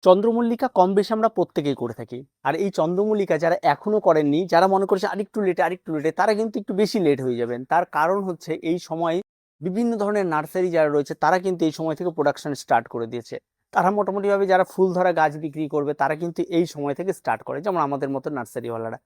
চন্দ্রমল্লিকা কম বেশি আমরা প্রত্যেকেই করে থাকি। আর এই চন্দ্রমল্লিকা যারা এখনো করেননি, যারা মনে করছে আরেকটু লেটে, তারা কিন্তু একটু বেশি লেট হয়ে যাবেন। তার কারণ হচ্ছে এই সময় বিভিন্ন ধরনের নার্সারি যারা রয়েছে তারা কিন্তু এই সময় থেকে প্রোডাকশন স্টার্ট করে দিয়েছে। তারা মোটামুটিভাবে যারা ফুল ধরা গাছ বিক্রি করবে তারা কিন্তু এই সময় থেকে স্টার্ট করে, যেমন আমাদের মতো নার্সারিওয়ালারা।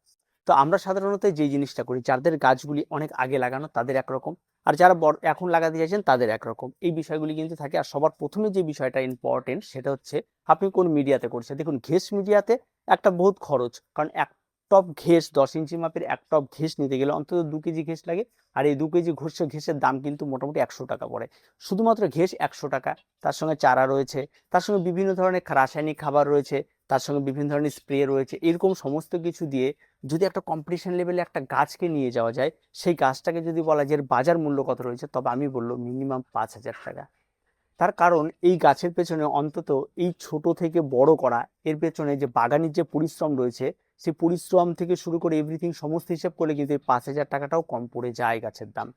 তো আমরা সাধারণত যেই জিনিসটা করি, যাদের গাছগুলি অনেক আগে লাগানো তাদের একরকম, আর যারা এখন লাগাতে চাইছেন তাদের একরকম, এই বিষয়গুলি কিন্তু থাকে। আর সবার প্রথমে যে বিষয়টা ইম্পর্টেন্ট সেটা হচ্ছে আপনি কোন মিডিয়াতে করছেন। দেখুন, ঘেস মিডিয়াতে একটা বহুত খরচ, কারণ এক টব ঘেস 10 ইঞ্চি মাপের এক টব ঘেস নিতে গেলে অন্তত 2 কেজি ঘেস লাগে। আর এই 2 কেজি ঘেসের দাম কিন্তু মোটামুটি 100 টাকা পড়ে। শুধুমাত্র ঘেস 100 টাকা, তার সঙ্গে চারা রয়েছে, তার সঙ্গে বিভিন্ন ধরনের রাসায়নিক খাবার রয়েছে, তার সঙ্গে বিভিন্ন ধরনের স্প্রে রয়েছে। এরকম সমস্ত কিছু দিয়ে যদি একটা কম্পিটিশন লেভেলে একটা গাছকে নিয়ে যাওয়া যায়, সেই গাছটাকে যদি বলা যায় এর বাজার মূল্য কত রয়েছে, তবে আমি বলবো মিনিমাম 5,000 টাকা। তার কারণ এই গাছের পেছনে অন্তত এই ছোট থেকে বড় করা, এর পেছনে যে বাগানের যে পরিশ্রম রয়েছে, সেই পরিশ্রম থেকে শুরু করে এভরিথিং সমস্ত হিসেব করলে কিন্তু এই 5,000 টাকাটাও কম পড়ে যায় গাছের দাম।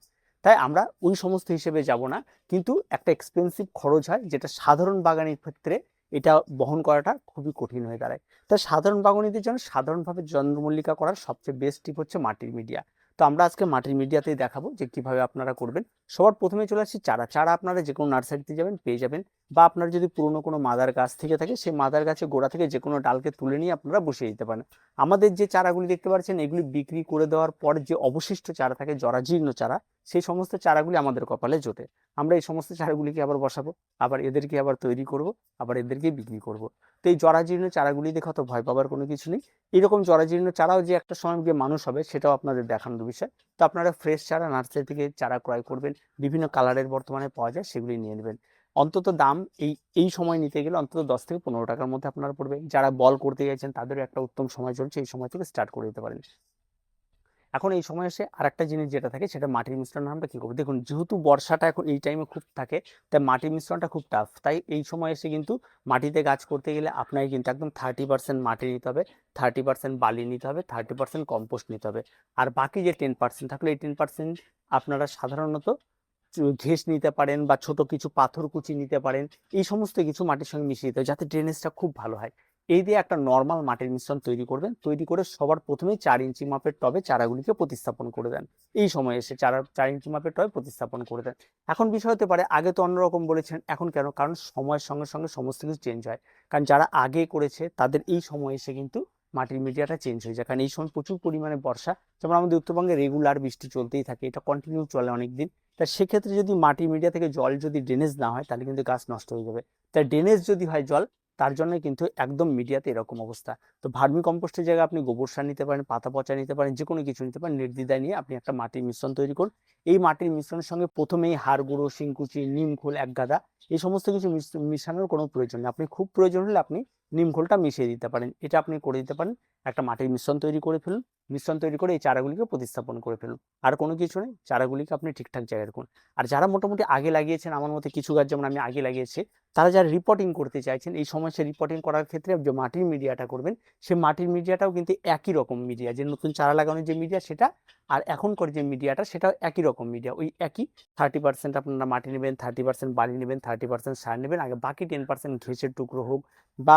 তাই আমরা ওই সমস্ত হিসেবে যাব না, কিন্তু একটা এক্সপেন্সিভ খরচ হয়, যেটা সাধারণ বাগানের ক্ষেত্রে এটা বহন করাটা খুবই কঠিন হয়ে দাঁড়ায়। তাই সাধারণ বাগানীদের জন্য সাধারণভাবে চন্দ্রমল্লিকা করার সবচেয়ে বেস্ট টিপ হচ্ছে মাটির মিডিয়া। তো আমরা আজকে মাটির মিডিয়াতেই দেখাবো যে কিভাবে আপনারা করবেন। সবার প্রথমে চলে আসছি চারা। চারা আপনারা যে কোনো নার্সারিতে যাবেন পেয়ে যাবেন, বা আপনার যদি পুরনো কোনো মাদার গাছ থেকে থাকে, সেই মাদার গাছের গোড়া থেকে যে কোনো ডালকে তুলে নিয়ে আপনারা বসিয়ে দিতে পারেন। আমাদের যে চারাগুলি দেখতে পাচ্ছেন, এগুলি বিক্রি করে দেওয়ার পর যে অবশিষ্ট চারা থাকে, জরাজীর্ণ চারা, সেই সমস্ত চারাগুলি আমাদের কপালে জোটে। আমরা এই সমস্ত চারাগুলিকে আবার বসাবো, আবার এদেরকে আবার তৈরি করব, আবার এদেরকে বিক্রি করব। তো এই জরাজীর্ণ চারাগুলি দেখে অত ভয় পাবার কোনো কিছু নেই। এরকম জরাজীর্ণ চারাও যে একটা সময় গিয়ে মানুষ হবে, সেটাও আপনাদের দেখানোর বিষয়। তো আপনারা ফ্রেশ চারা নার্সারি থেকে চারা ক্রয় করবেন, বিভিন্ন কালারের বর্তমানে পাওয়া যায়, সেগুলি নিয়ে নেবেন। অন্তত দাম এই এই সময় নিতে গেলে অন্তত 10 থেকে 15 টাকার মধ্যে আপনারা পড়বে। যারা বল করতে চাইছেন তাদেরও একটা উত্তম সময় চলছে, এই সময় থেকে স্টার্ট করে দিতে পারেন। এখন এই সময় এসে আরেকটা জিনিস যেটা থাকে, সেটা মাটির মিশ্রণ আমরা কি করবো। দেখুন, যেহেতু বর্ষাটা এখন এই টাইমে খুব থাকে, তাই মাটির মিশ্রণটা খুব টাফ। তাই এই সময় এসে কিন্তু মাটিতে গাছ করতে গেলে আপনাকে কিন্তু একদম 30% মাটি নিতে হবে, 30% বালি নিতে হবে, 30% কম্পোস্ট নিতে হবে। আর বাকি যে 10% থাকলে, এই 10% আপনারা সাধারণত ঘেঁস নিতে পারেন, বা ছোট কিছু পাথর কুচি নিতে পারেন। এই সমস্ত কিছু মাটির সঙ্গে মিশিয়ে দিতে হবে, যাতে ড্রেনেজটা খুব ভালো হয়। এই দিয়ে একটা নর্মাল মাটির মিশ্রণ তৈরি করবেন। তৈরি করে সবার প্রথমেই 4 ইঞ্চি মাপের টবে চারাগুলিকে প্রতিস্থাপন করে দেন। এই সময় এসে 4 ইঞ্চি মাপের টবে প্রতিস্থাপন করে দেন। এখন বিষয় হতে পারে আগে তো অন্যরকম বলেছেন, এখন কেন? কারণ সময়ের সঙ্গে সঙ্গে সমস্ত কিছু চেঞ্জ হয়। কারণ যারা আগে করেছে তাদের এই সময় এসে কিন্তু মাটির মিডিয়াটা চেঞ্জ হয়ে যায়, কারণ এই সময় প্রচুর পরিমাণে বর্ষা। যেমন আমাদের উত্তরবঙ্গে রেগুলার বৃষ্টি চলতেই থাকে, এটা কন্টিনিউ চলে অনেকদিন। তা সেক্ষেত্রে যদি মাটির মিডিয়া থেকে জল যদি ড্রেনেজ না হয়, তাহলে কিন্তু গাছ নষ্ট হয়ে যাবে। তাই ড্রেনেজ যদি হয় জল, তার জন্য কিন্তু একদম মিডিয়াতে এরকম অবস্থা। তো ভার্মি কম্পোস্টের জায়গায় আপনি গোবর সার নিতে পারেন, পাতা পচা নিতে পারেন, যে কোনো কিছু নিতে পারেন। নির্দ্বিধায় নিয়ে আপনি একটা মাটির মিশ্রণ তৈরি করুন। এই মাটির মিশ্রণের সঙ্গে প্রথমেই হাড় গুঁড়ো, শিংকুচি, নিমখোল, এক গাদা, এই সমস্ত কিছু মিশানোর কোনো প্রয়োজন নেই। আপনি খুব প্রয়োজন হলে আপনি নিমখোলটা মিশিয়ে দিতে পারেন, এটা আপনি করে দিতে পারেন। একটা মাটির মিশ্রণ তৈরি করে ফেলুন। মিশ্রণ তৈরি করে এই চারাগুলিকে প্রতিস্থাপন করে ফেলুন। আর কোনো কিছু নেই, চারাগুলিকে আপনি ঠিকঠাক জায়গায় রাখুন। আর যারা মোটামুটি আগে লাগিয়েছেন, আমার মতে কিছু গাছ যেমন আমি আগে লাগিয়েছি, তারা যারা রিপোর্টিং করতে চাইছেন, এই সময় সে রিপোর্টিং করার ক্ষেত্রে যে মাটির মিডিয়াটা করবেন, সে মাটির মিডিয়াটাও কিন্তু একই রকম মিডিয়া, যে নতুন চারা লাগানোর যে মিডিয়া সেটা, আর এখনকার যে মিডিয়াটা সেটাও একই রকম মিডিয়া, ওই একই। 30% আপনারা মাটি নেবেন, 30% বালি নেবেন, 30% সার নেবেন। আগে বাকি 10% ঘেঁষের টুকরো হোক, বা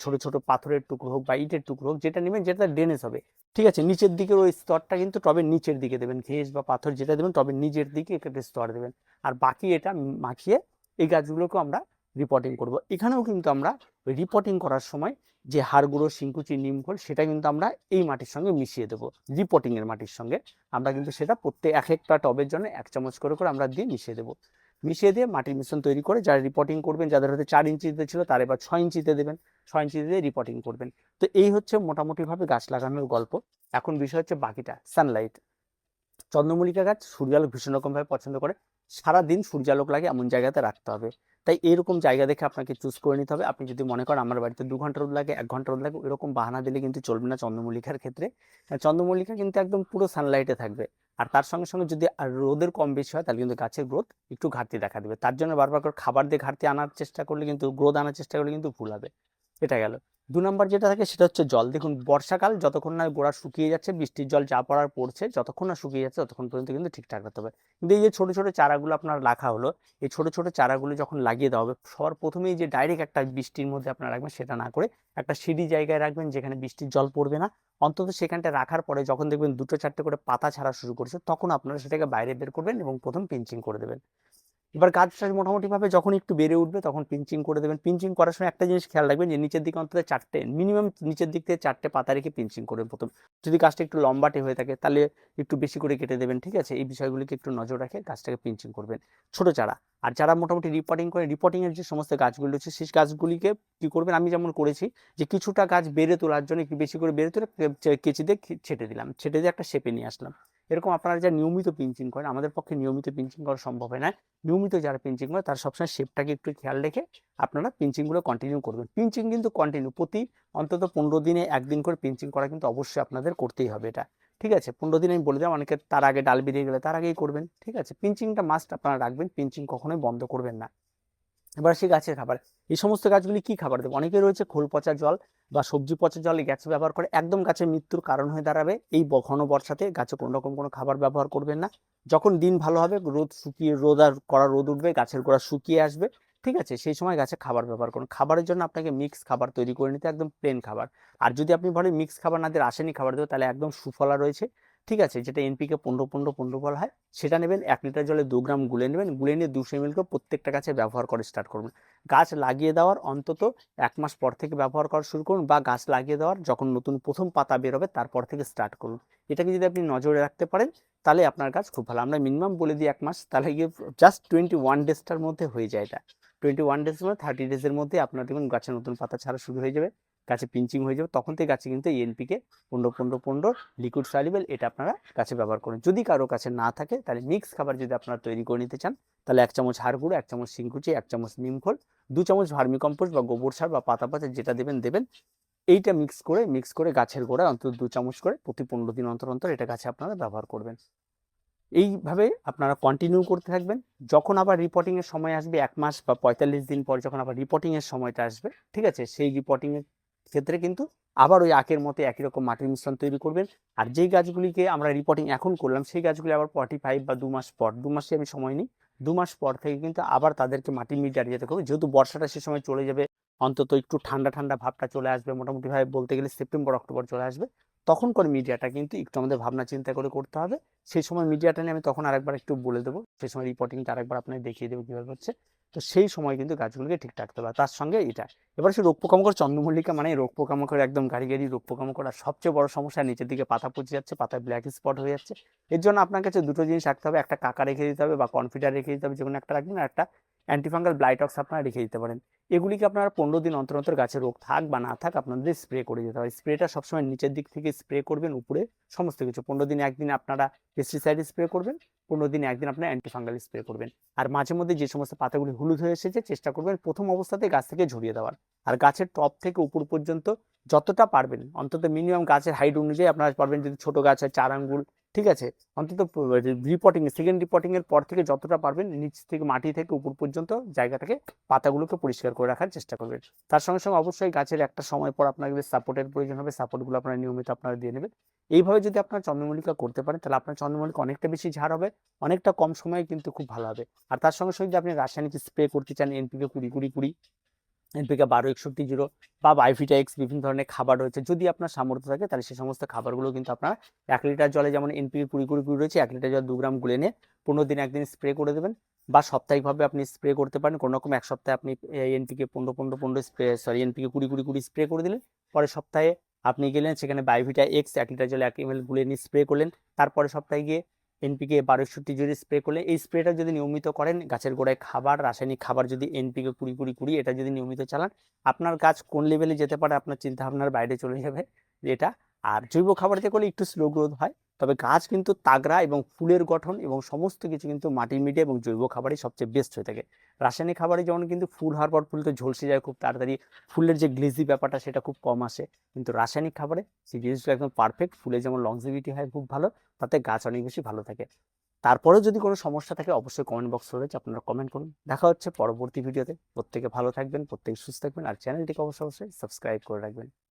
ছোট ছোট পাথরের টুকরো হোক, বা ইটের টুকরো হোক, যেটা নেবেন, যেটা ড্রেনেজ হবে। ঠিক আছে, নিচের দিকের ওই স্তরটা কিন্তু টবের নিচের দিকে দেবেন, ঘেঁষ বা পাথর যেটা দেবেন টবের নিচের দিকে একটা স্তর দেবেন। আর বাকি এটা মাখিয়ে এই গাছগুলোকেও আমরা রিপোর্টিং করব। এখানেও কিন্তু আমরা রিপোর্টিং করার সময় যে হাড় গুঁড়ো, শিংকুচি, নিমখোল, সেটা কিন্তু আমরা এই মাটির সঙ্গে মিশিয়ে দেবো। রিপোর্টিং এর মাটির সঙ্গে আমরা কিন্তু সেটা প্রত্যেক এক একটা টবের জন্য 1 চামচ করে করে আমরা দিয়ে মিশিয়ে দেবো। মিশিয়ে দিয়ে মাটির মিশ্রণ তৈরি করে যারা রিপোর্টিং করবেন, যাদের হয়তো 4 ইঞ্চিতে ছিল, তার এবার 6 ইঞ্চিতে দেবেন, 6 ইঞ্চিতে দিয়ে রিপোর্টিং করবেন। তো এই হচ্ছে মোটামুটিভাবে গাছ লাগানোর গল্প। এখন বিষয় হচ্ছে বাকিটা, সানলাইট। চন্দ্রমল্লিকা গাছ সূর্যালোক ভীষণ রকমভাবে পছন্দ করে, সারাদিন সূর্যালোক লাগে এমন জায়গাতে রাখতে হবে। তাই এরকম জায়গা দেখে আপনাকে চুজ করে নিতে হবে। আপনি যদি মনে করেন আমার বাড়িতে 2 ঘন্টা রোদ লাগে, 1 ঘন্টা রোদ লাগে, এরকম বাহানা দিলে কিন্তু চলবে না চন্দ্রমল্লিকার ক্ষেত্রে। চন্দ্রমল্লিকা কিন্তু একদম পুরো সানলাইটে থাকবে। আর তার সঙ্গে সঙ্গে যদি রোদের কম বেশি হয়, তাহলে কিন্তু গাছের গ্রোথ একটু ঘাটতি দেখা দেবে। তার জন্য বারবার করে খাবার দিয়ে ঘাটতি আনার চেষ্টা করলে কিন্তু, গ্রোথ আনার চেষ্টা করলে কিন্তু ভুল হবে। এটা গেল। 2 নাম্বার যেটা থাকে সেটা হচ্ছে জল। দেখুন বর্ষাকাল যতক্ষণ না গোড়া শুকিয়ে যাচ্ছে, বৃষ্টির জল যা পড়ার পড়ছে, যতক্ষণ না শুকিয়ে যাচ্ছে ততক্ষণ পর্যন্ত কিন্তু ঠিকঠাক রাখতে হবে। কিন্তু এই যে ছোট ছোট চারাগুলো আপনার রাখা হলো, এই ছোট ছোট চারাগুলো যখন লাগিয়ে দেওয়া হবে, সবার প্রথমেই যে ডাইরেক্ট একটা বৃষ্টির মধ্যে আপনারা রাখবেন সেটা না করে একটা সিঁড়ি জায়গায় রাখবেন যেখানে বৃষ্টির জল পড়বে না। অন্তত সেখানটা রাখার পরে যখন দেখবেন 2-4টে করে পাতা ছাড়া শুরু করছে, তখন আপনারা সেটাকে বাইরে বের করবেন এবং প্রথম পিঞ্চিং করে দেবেন। এবার গাছটা মোটামুটিভাবে যখন একটু বেড়ে উঠবে তখন পিঞ্চিং করে দেবেন। পিঞ্চিং করার সময় একটা জিনিস খেয়াল রাখবেন যে নিচের দিকে অন্তত 4টে, মিনিমাম নিচের দিক থেকে 4টে পাতা রেখে পিঞ্চিং করবেন প্রথম। যদি গাছটা একটু লম্বাটে হয়ে থাকে তাহলে একটু বেশি করে কেটে দেবেন, ঠিক আছে? এই বিষয়গুলিকে একটু নজর রাখে গাছটাকে পিঞ্চিং করবেন। ছোট চারা আর যারা মোটামুটি রিপোর্টিং করে, রিপোর্টিংয়ের যে সমস্ত গাছগুলি রয়েছে সেই গাছগুলিকে কী করবেন, আমি যেমন করেছি যে কিছুটা গাছ বেড়ে তোলার জন্য একটু বেশি করে বেড়ে তুলে কেচি দিয়ে ছেটে দিলাম, ছেটে দিয়ে একটা শেপে নিয়ে আসলাম। এরকম আপনারা যা নিয়মিত পিঞ্চিং করেন, আমাদের পক্ষে নিয়মিত পিঞ্চিং করা সম্ভব হয় না, নিয়মিত যারা পিঞ্চিং করে তারা সবসময় শেপটাকে একটু খেয়াল রেখে আপনারা পিঞ্চিংগুলো কন্টিনিউ করবেন। পিঞ্চিং কিন্তু কন্টিনিউ প্রতি অন্তত 15 দিনে একদিন করে পিঞ্চিং করা কিন্তু অবশ্যই আপনাদের করতেই হবে এটা, ঠিক আছে? 15 দিন আমি বলে দিলাম, অনেকে তার আগে ডাল বেরিয়ে গেলে তার আগেই করবেন, ঠিক আছে? পিঞ্চিংটা মাস্ট আপনারা রাখবেন, পিঞ্চিং কখনোই বন্ধ করবেন না। এবার সেই গাছের খাবার, এই সমস্ত গাছগুলি কি খাবার দেবো? অনেকে রয়েছে খোল পচা জল বা সবজি পচা জল এই গাছ ব্যবহার করে, একদম গাছের মৃত্যুর কারণ হয়ে দাঁড়াবে। এই ঘন বর্ষাতে গাছে কোনো রকম কোনো খাবার ব্যবহার করবেন না। যখন দিন ভালো হবে, রোদ শুকিয়ে রোদ আর কড়া রোদ উঠবে, গাছের গোড়া শুকিয়ে আসবে, ঠিক আছে? সেই সময় গাছে খাবার ব্যবহার করুন। খাবারের জন্য আপনাকে মিক্স খাবার তৈরি করে নিতে, একদম প্লেন খাবার। আর যদি আপনি বলেন মিক্স খাবার না দিয়ে রাসায়নিক খাবার দেবো, তাহলে একদম সুফলা রয়েছে, ঠিক আছে, যেটা এনপিকে 15-15-15 বলা হয়, সেটা নেবেন। 1 লিটার জলে 2 গ্রাম গুলে নেবেন, গুলে নিয়ে 200 ml করে প্রত্যেকটা গাছে ব্যবহার করে স্টার্ট করবেন। গাছ লাগিয়ে দেওয়ার অন্তত 1 মাস পর থেকে ব্যবহার করা শুরু করুন, বা গাছ লাগিয়ে দেওয়ার যখন নতুন প্রথম পাতা বেরোবে তারপর থেকে স্টার্ট করুন। এটাকে যদি আপনি নজরে রাখতে পারেন তাহলে আপনার গাছ খুব ভালো। আমরা মিনিমাম বলে দিই 1 মাস, তাহলে গিয়ে জাস্ট 21 ডেজটার মধ্যে হয়ে যায় এটা। 21 ডেজের মধ্যে 30 ডেজের মধ্যে আপনার দেখুন গাছে নতুন পাতা ছাড়া শুরু হয়ে যাবে, গাছে পিঞ্চিং হয়ে যাবে। তখন থেকে গাছে কিন্তু এনপিকে 15-15-15 লিকুইড সলিউবল এটা আপনারা গাছে ব্যবহার করুন। যদি কারো কাছে না থাকে তাহলে মিক্স খাবার যদি আপনারা তৈরি করে নিতে চান, তাহলে 1 চামচ হাড় গুঁড়ো, 1 চামচ শিংকুচি, 1 চামচ নিমখোল, 2 চামচ ভার্মি কম্পোস্ট বা গোবর সার বা পাতা পচা যেটা দেবেন দেবেন। এইটা মিক্স করে গাছের গোড়ায় অন্তত 2 চামচ করে প্রতি 15 দিন অন্তর অন্তর এটা গাছে আপনারা ব্যবহার করবেন। এইভাবে আপনারা কন্টিনিউ করতে থাকবেন। যখন আবার রিপোর্টিং এর সময় আসবে 1 মাস বা 45 দিন পর, যখন আবার রিপোর্টিং এর সময়টা আসবে, ঠিক আছে, সেই রিপোর্টিং এর ক্ষেত্রে কিন্তু আবার ওই আখের মতো একই রকম মাটির মিশ্রণ তৈরি করবেন। আর যেই গাছগুলিকে আমরা রিপোর্টিং এখন করলাম সেই গাছগুলি আবার 45 বা 2 মাস পর, 2 মাসে আমি সময় নিই, 2 মাস পর থেকে কিন্তু আবার তাদেরকে মাটির মিডিয়া যেতে হবে। যেহেতু বর্ষাটা সে সময় চলে যাবে, অন্তত একটু ঠান্ডা ঠান্ডা ভাবটা চলে আসবে, মোটামুটি ভাবে বলতে গেলে সেপ্টেম্বর অক্টোবর চলে আসবে, তখন করে মিডিয়াটা কিন্তু একটু আমাদের ভাবনা চিন্তা করে করতে হবে। সেই সময় মিডিয়াটা নিয়ে আমি তখন আরেকবার একটু বলে দেবো, সেই সময় রিপোর্টিংটা আরেকবার আপনাকে দেখিয়ে দেবো কীভাবে হচ্ছে। তো সেই সময় কিন্তু গাছগুলোকে ঠিক রাখতে হবে। তার সঙ্গে এটা, এবার সে রোগ পোকামাকড়, চন্দ্রমল্লিকা মানে রোগ পোকামাকড় একদম গাড়ি গাড়ি রোগ পোকামাকড়। আর সবচেয়ে বড় সমস্যা নিচের দিকে পাতা পচে যাচ্ছে, পাতায় ব্ল্যাক স্পট হয়ে যাচ্ছে। এর জন্য আপনার কাছে দুটো জিনিস রাখতে হবে, একটা কাকা রেখে দিতে হবে বা কনফিডার রেখে দিতে হবে, যে কোনো একটা রাখবেন, আর একটা অ্যান্টিফাঙ্গাল ব্লাইটক্স আপনারা রেখে দিতে পারেন। এগুলিকে আপনারা 15 দিন অন্তর অন্তর গাছের রোগ থাক বা না থাক আপনাদের স্প্রে করে দিতে হয়। স্প্রেটা সবসময় নিচের দিক থেকে স্প্রে করবেন, উপরে সমস্ত কিছু 15 দিনে একদিন আপনারা পেস্টিসাইড স্প্রে করবেন, 15 দিনে একদিন আপনারা অ্যান্টিফাঙ্গাল স্প্রে করবেন। আর মাঝে মধ্যে যে সমস্ত পাতাগুলি হলুদ হয়ে এসেছে চেষ্টা করবেন প্রথম অবস্থাতে গাছ থেকে ঝরিয়ে দেওয়ার। আর গাছের টপ থেকে উপর পর্যন্ত যতটা পারবেন, অন্তত মিনিমাম গাছের হাইট অনুযায়ী আপনারা পারবেন, যদি ছোট গাছ হয় 4 আঙ্গুল, ঠিক আছে, অন্তত রিপোর্টিং সেকেন্ড রিপোর্টিং এর পর থেকে যতটা পারবেন নিচ থেকে মাটি থেকে উপর পর্যন্ত জায়গাটাকে, পাতাগুলোকে পরিষ্কার করে রাখার চেষ্টা করবেন। তার সঙ্গে সঙ্গে অবশ্যই গাছের একটা সময় পর আপনাদের সাপোর্টের প্রয়োজন হবে, সাপোর্টগুলো আপনারা নিয়মিত আপনারা দিয়ে নেবেন। এইভাবে যদি আপনারা চন্দ্রমল্লিকা করতে পারেন তাহলে আপনার চন্দ্রমল্লিকা অনেকটা বেশি ঝাড় হবে, অনেকটা কম সময়ে কিন্তু খুব ভালো হবে। আর তার সঙ্গে সঙ্গে যদি আপনি রাসায়নিক স্প্রে করতে চান, এনপিকে 20-20-20, এনপিকে 12-61-0 বা বাইভিটা এক্স, বিভিন্ন ধরনের খাবার রয়েছে, যদি আপনার সামর্থ্য থাকে তাহলে সেই সমস্ত খাবারগুলো কিন্তু আপনার 1 লিটার জলে, যেমন এনপিকে 20-20-20 রয়েছে, 1 লিটার জল 2 গ্রাম গুলে নিয়ে 15 দিন একদিন স্প্রে করে দেবেন। বা সাপ্তাহিকভাবে আপনি স্প্রে করতে পারেন, কোনো রকম এক সপ্তাহে আপনি NPK 15-15-15 spray, sorry NPK 20-20-20 spray করে দিলেন। পরের সপ্তাহে আপনি গেলেন সেখানে বাইভিটা এক্স 1 লিটার জলে 1 ml গুলে নিয়ে স্প্রে করলেন। তারপরে সপ্তাহে গিয়ে এনপিকে 12-61-0 স্প্রে করলে, এই স্প্রেটা যদি নিয়মিত করেন, গাছের গোড়ায় খাবার, রাসায়নিক খাবার যদি এনপিকে 20-20-20 এটা যদি নিয়মিত চালান, আপনার গাছ কোন লেভেলে যেতে পারে আপনার চিন্তা ভাবনার বাইরে চলে যাবে এটা। আর জৈব খাবার দিয়ে করলে একটু স্লো গ্রোথ হয়, তবে গাছ কিন্তু তাগড়া এবং ফুলের গঠন এবং সমস্ত কিছু কিন্তু মাটির মিডিয়া এবং জৈব খাবারই সবচেয়ে বেস্ট হয়ে থাকে। রাসায়নিক খাবারে যেমন কিন্তু ফুল হওয়ার পর ফুল তো ঝলসে যায় খুব তাড়াতাড়ি, ফুলের যে গ্লেজি ব্যাপারটা সেটা খুব কম আসে, কিন্তু রাসায়নিক খাবারে সেই জিনিসগুলো একদম পারফেক্ট, ফুলে যেমন লংজিভিটি হয় খুব ভালো, তাতে গাছ অনেক বেশি ভালো থাকে। তারপরেও যদি কোনো সমস্যা থাকে অবশ্যই কমেন্ট বক্স রয়েছে, আপনারা কমেন্ট করুন। দেখা হচ্ছে পরবর্তী ভিডিওতে। প্রত্যেকে ভালো থাকবেন, প্রত্যেকে সুস্থ থাকবেন, আর চ্যানেলটিকে অবশ্যই সাবস্ক্রাইব করে রাখবেন।